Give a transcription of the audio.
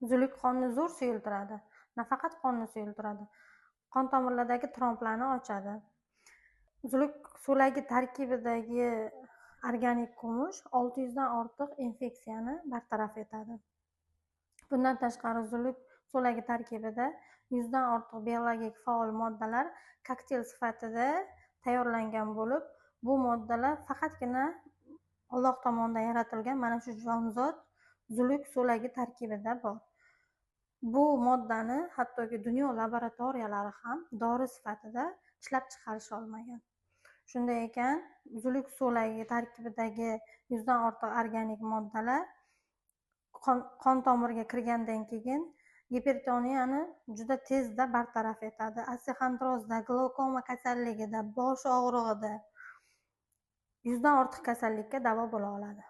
Uzillik qonni zo'r suyultiradi. Nafaqat qonni suyultiradi, qon tomirlaridagi tromblarni ochadi. Uzillik so'lagi tarkibidagi organik kumush 600 dan ortiq infeksiyani bartaraf etadi. Bundan tashqari, uzillik so'lagi tarkibida 100 dan ortiq biologik faol moddalar kokteyl sifatida tayyorlangan bo'lib, bu moddalar faqatgina Alloh tomonidan yaratilgan mana shu jonzot uzillik so'lagi tarkibida bor. Bu moddani hattoki dunyo laboratoriyalari ham dori sifatida ishlab chiqarish olmagan. Shunday ekan, uzillik so'lagi tarkibidagi 100 dan ortiq organik moddalar qon tomiriga kirgandan keyin gipertoniyani juda tezda bartaraf etadi. Osteoxondrozda, glaukoma kasalligida, bosh og'rig'ida 100 dan ortiq kasallikka davo bo'la oladi.